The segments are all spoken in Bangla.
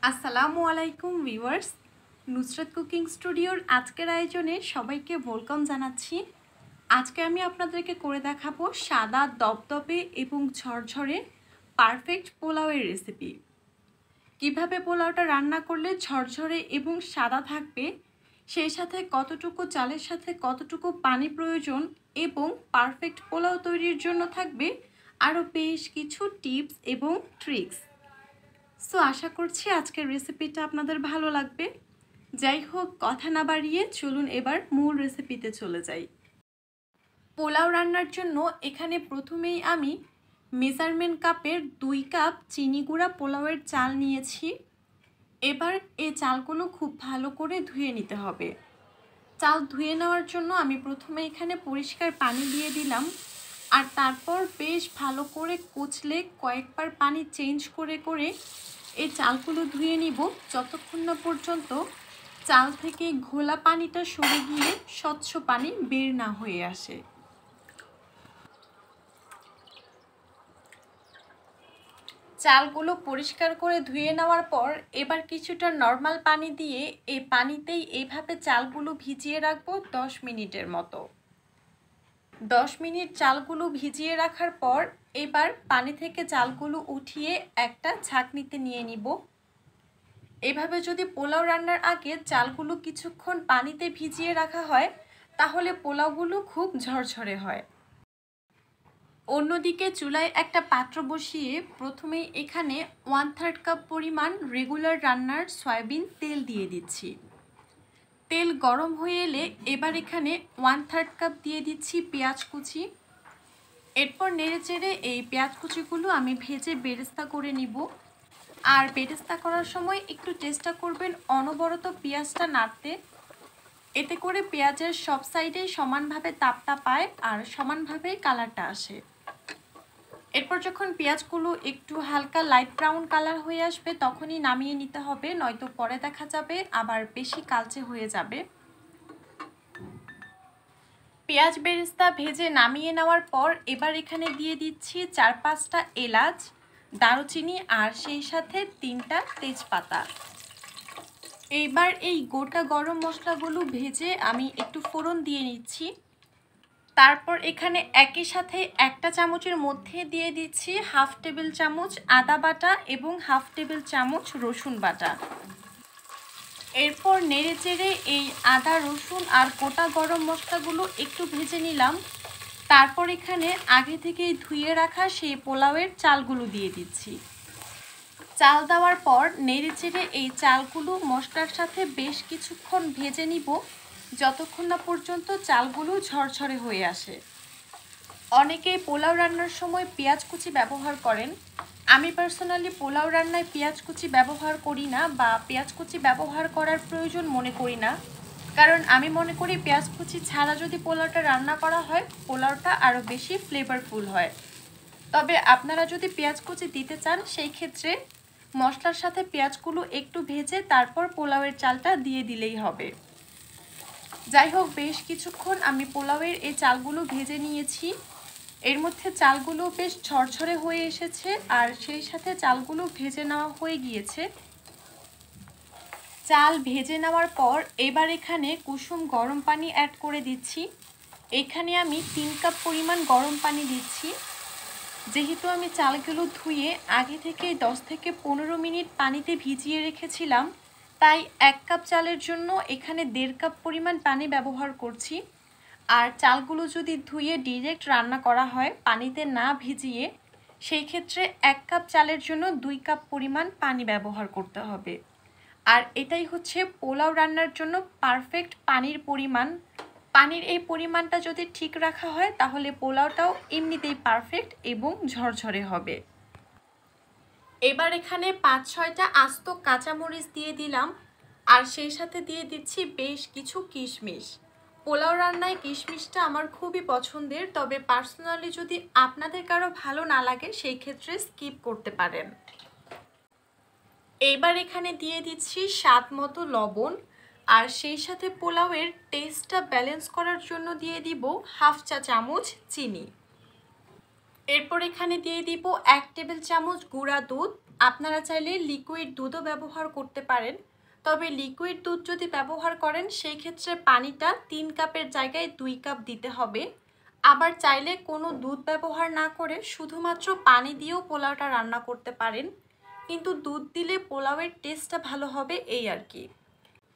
আসসালামু আলাইকুম ভিউয়ার্স, নুসরাত কুকিং স্টুডিওর আজকের আয়োজনে সবাইকে ওয়েলকাম জানাচ্ছি। আজকে আমি আপনাদেরকে করে দেখাবো সাদা দপদপে এবং ঝরঝরে পারফেক্ট পোলাওয়ের রেসিপি। কিভাবে পোলাওটা রান্না করলে ঝরঝরে এবং সাদা থাকবে, সেই সাথে কতটুকু চালের সাথে কতটুকু পানি প্রয়োজন এবং পারফেক্ট পোলাও তৈরির জন্য থাকবে আরও বেশ কিছু টিপস এবং ট্রিক্স। সো আশা করছি আজকের রেসিপিটা আপনাদের ভালো লাগবে। যাই হোক, কথা না বাড়িয়ে চলুন এবার মূল রেসিপিতে চলে যাই। পোলাও রান্নার জন্য এখানে প্রথমেই আমি মেজারমেন্ট কাপের 2 কাপ চিনি গুঁড়া পোলাওয়ের চাল নিয়েছি। এবার এই চালগুলো খুব ভালো করে ধুয়ে নিতে হবে। চাল ধুয়ে নেওয়ার জন্য আমি প্রথমে এখানে পরিষ্কার পানি দিয়ে দিলাম, আর তারপর বেশ ভালো করে কচলে কয়েকবার পানি চেঞ্জ করে করে এই চালগুলো ধুয়ে নিব, যতক্ষণ না পর্যন্ত চাল থেকে ঘোলা পানিটা সরে গিয়ে স্বচ্ছ পানি বের না হয়ে আসে। চালগুলো পরিষ্কার করে ধুয়ে নেওয়ার পর এবার কিছুটা নর্মাল পানি দিয়ে এই পানিতেই এইভাবে চালগুলো ভিজিয়ে রাখবো 10 মিনিটের মতো। 10 মিনিট চালগুলো ভিজিয়ে রাখার পর এবার পানি থেকে চালগুলো উঠিয়ে একটা ছাঁকনিতে নিয়ে নিব। এভাবে যদি পোলাও রান্নার আগে চালগুলো কিছুক্ষণ পানিতে ভিজিয়ে রাখা হয় তাহলে পোলাওগুলো খুব ঝরঝরে হয়। অন্যদিকে চুলায় একটা পাত্র বসিয়ে প্রথমেই এখানে 1/3 কাপ পরিমাণ রেগুলার রান্নার সয়াবিন তেল দিয়ে দিচ্ছি। তেল গরম হয়ে এলে এবার এখানে 1/3 কাপ দিয়ে দিচ্ছি পেঁয়াজ কুচি। এরপর নেড়েচেড়ে এই পেঁয়াজ কুচিগুলো আমি ভেজে বেরেস্তা করে নিব। আর বেরেস্তা করার সময় একটু চেষ্টা করবেন অনবরত পেঁয়াজটা নাড়তে, এতে করে পেঁয়াজের সব সাইডেই সমানভাবে তাপটা পায় আর সমানভাবেই কালারটা আসে। এরপর যখন পেঁয়াজগুলো একটু হালকা লাইট ব্রাউন কালার হয়ে আসবে তখনই নামিয়ে নিতে হবে, নয়তো পরে দেখা যাবে আবার বেশি কালচে হয়ে যাবে। পেঁয়াজ বেরেস্তা ভেজে নামিয়ে নেওয়ার পর এবার এখানে দিয়ে দিচ্ছি 4-5টা এলাচ, দারুচিনি আর সেই সাথে 3টা তেজপাতা। এইবার এই গোটা গরম মশলাগুলো ভেজে আমি একটু ফোড়ন দিয়ে নিচ্ছি। তারপর এখানে একই সাথে 1টা চামচের মধ্যে দিয়ে দিচ্ছি 1/2 টেবিল চামচ আদা বাটা এবং 1/2 টেবিল চামচ রসুন বাটা। এরপর নেড়েচেড়ে এই আদা রসুন আর গোটা গরম মশলাগুলো একটু ভেজে নিলাম। তারপর এখানে আগে থেকেই ধুয়ে রাখা সেই পোলাওয়ের চালগুলো দিয়ে দিচ্ছি। চাল দেওয়ার পর নেড়েচেড়ে এই চালগুলো মশলার সাথে বেশ কিছুক্ষণ ভেজে নিব, যতক্ষণ না পর্যন্ত চালগুলো ঝরঝরে হয়ে আসে। অনেকেই পোলাও রান্নার সময় পেঁয়াজ কুচি ব্যবহার করেন। আমি পার্সোনালি পোলাও রান্নায় পেঁয়াজ কুচি ব্যবহার করি না বা পেঁয়াজ কুচি ব্যবহার করার প্রয়োজন মনে করি না, কারণ আমি মনে করি পেঁয়াজ কুচি ছাড়া যদি পোলাওটা রান্না করা হয় পোলাওটা আরও বেশি ফ্লেভারফুল হয়। তবে আপনারা যদি পেঁয়াজ কুচি দিতে চান সেই ক্ষেত্রে মশলার সাথে পেঁয়াজগুলো একটু ভেজে তারপর পোলাওয়ের চালটা দিয়ে দিলেই হবে। যাই হোক, বেশ কিছুক্ষণ আমি পোলাওয়ের এই চালগুলো ভেজে নিয়েছি। এর মধ্যে চালগুলো বেশ ঝরঝরে হয়ে এসেছে আর সেই সাথে চালগুলো ভেজে নেওয়া হয়ে গিয়েছে। চাল ভেজে নেওয়ার পর এবার এখানে কুসুম গরম পানি অ্যাড করে দিচ্ছি। এখানে আমি 3 কাপ পরিমাণ গরম পানি দিচ্ছি। যেহেতু আমি চালগুলো ধুয়ে আগে থেকে 10 থেকে 15 মিনিট পানিতে ভিজিয়ে রেখেছিলাম, তাই 1 কাপ চালের জন্য এখানে 1.5 কাপ পরিমাণ পানি ব্যবহার করছি। আর চালগুলো যদি ধুয়ে ডিরেক্ট রান্না করা হয় পানিতে না ভিজিয়ে, সেই ক্ষেত্রে 1 কাপ চালের জন্য 2 কাপ পরিমাণ পানি ব্যবহার করতে হবে। আর এটাই হচ্ছে পোলাও রান্নার জন্য পারফেক্ট পানির পরিমাণ। পানির এই পরিমাণটা যদি ঠিক রাখা হয় তাহলে পোলাওটাও এমনিতেই পারফেক্ট এবং ঝরঝরে হবে। এবার এখানে 5-6টা আস্ত কাঁচামরিচ দিয়ে দিলাম আর সেই সাথে দিয়ে দিচ্ছি বেশ কিছু কিশমিশ। পোলাও রান্নায় কিশমিশটা আমার খুবই পছন্দের, তবে পার্সোনালি যদি আপনাদের কারো ভালো না লাগে সেই ক্ষেত্রে স্কিপ করতে পারেন। এইবার এখানে দিয়ে দিচ্ছি স্বাদ মতো লবণ আর সেই সাথে পোলাওয়ের টেস্টটা ব্যালেন্স করার জন্য দিয়ে দিব 1/2 চা চামচ চিনি। এরপর এখানে দিয়ে দিব 1 টেবিল চামচ গুঁড়া দুধ। আপনারা চাইলে লিকুইড দুধও ব্যবহার করতে পারেন, তবে লিকুইড দুধ যদি ব্যবহার করেন সেই ক্ষেত্রে পানিটা 3 কাপের জায়গায় 2 কাপ দিতে হবে। আবার চাইলে কোনো দুধ ব্যবহার না করে শুধুমাত্র পানি দিয়েও পোলাওটা রান্না করতে পারেন, কিন্তু দুধ দিলে পোলাওয়ের টেস্টটা ভালো হবে এই আর কি।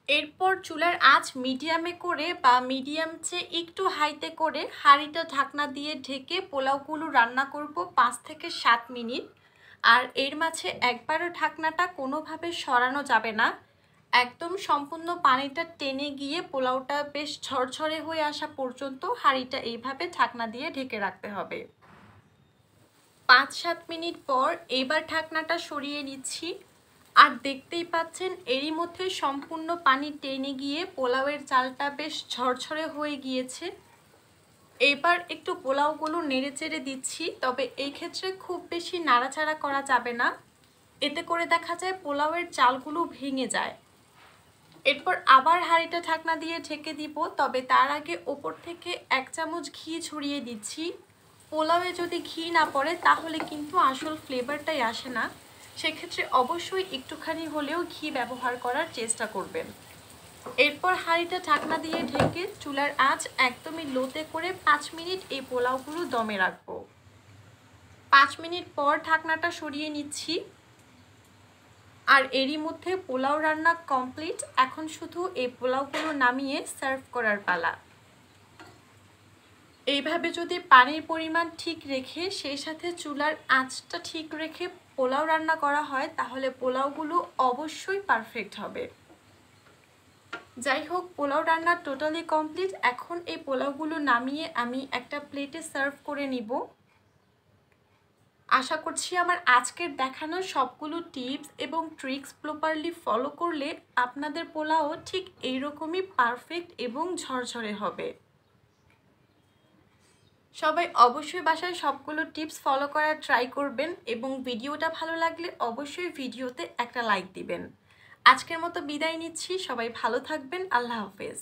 এরপর চুলার আঁচ মিডিয়ামে করে বা মিডিয়াম চেয়ে একটু হাইতে করে হাঁড়িটা ঢাকনা দিয়ে ঢেকে পোলাওগুলো রান্না করব 5 থেকে 7 মিনিট। আর এর মাঝে একবারও ঢাকনাটা কোনোভাবে সরানো যাবে না, একদম সম্পূর্ণ পানিটা টেনে গিয়ে পোলাওটা বেশ ঝরঝরে হয়ে আসা পর্যন্ত হাঁড়িটা এইভাবে ঢাকনা দিয়ে ঢেকে রাখতে হবে। 5-7 মিনিট পর এবার ঢাকনাটা সরিয়ে নিচ্ছি, আর দেখতেই পাচ্ছেন এরই মধ্যে সম্পূর্ণ পানি টেনে গিয়ে পোলাওয়ের চালটা বেশ ঝরঝরে হয়ে গিয়েছে। এবার একটু পোলাওগুলো নেড়ে চেড়ে দিচ্ছি, তবে এই ক্ষেত্রে খুব বেশি নাড়াচাড়া করা যাবে না, এতে করে দেখা যায় পোলাওয়ের চালগুলো ভেঙে যায়। এরপর আবার হাঁড়িটা ঢাকনা দিয়ে ঢেকে দিব, তবে তার আগে ওপর থেকে 1 চামচ ঘি ছড়িয়ে দিচ্ছি। পোলাওয়ে যদি ঘি না পড়ে তাহলে কিন্তু আসল ফ্লেভারটাই আসে না, সেক্ষেত্রে অবশ্যই একটুখানি হলেও ঘি ব্যবহার করার চেষ্টা করবেন। এরপর হাঁড়িটা ঢাকনা দিয়ে ঢেকে চুলার আঁচ একদমই লোতে করে 5 মিনিট এই পোলাওগুলো দমে রাখবো। 5 মিনিট পর ঢাকনাটা সরিয়ে নিচ্ছি, আর এরই মধ্যে পোলাও রান্না কমপ্লিট। এখন শুধু এই পোলাওগুলো নামিয়ে সার্ভ করার পালা। এইভাবে যদি পানির পরিমাণ ঠিক রেখে সেই সাথে চুলার আঁচটা ঠিক রেখে পোলাও রান্না করা হয় তাহলে পোলাওগুলো অবশ্যই পারফেক্ট হবে। যাই হোক, পোলাও রান্না টোটালি কমপ্লিট। এখন এই পোলাওগুলো নামিয়ে আমি একটা প্লেটে সার্ভ করে নিব। আশা করছি আমার আজকের দেখানো সবগুলো টিপস এবং ট্রিক্স প্রপারলি ফলো করলে আপনাদের পোলাও ঠিক এইরকমই পারফেক্ট এবং ঝরঝরে হবে। সবাই অবশ্যই বাসায় সবগুলো টিপস ফলো করার ট্রাই করবেন এবং ভিডিওটা ভালো লাগলে অবশ্যই ভিডিওতে একটা লাইক দিবেন। আজকের মতো বিদায় নিচ্ছি, সবাই ভালো থাকবেন, আল্লাহ হাফেজ।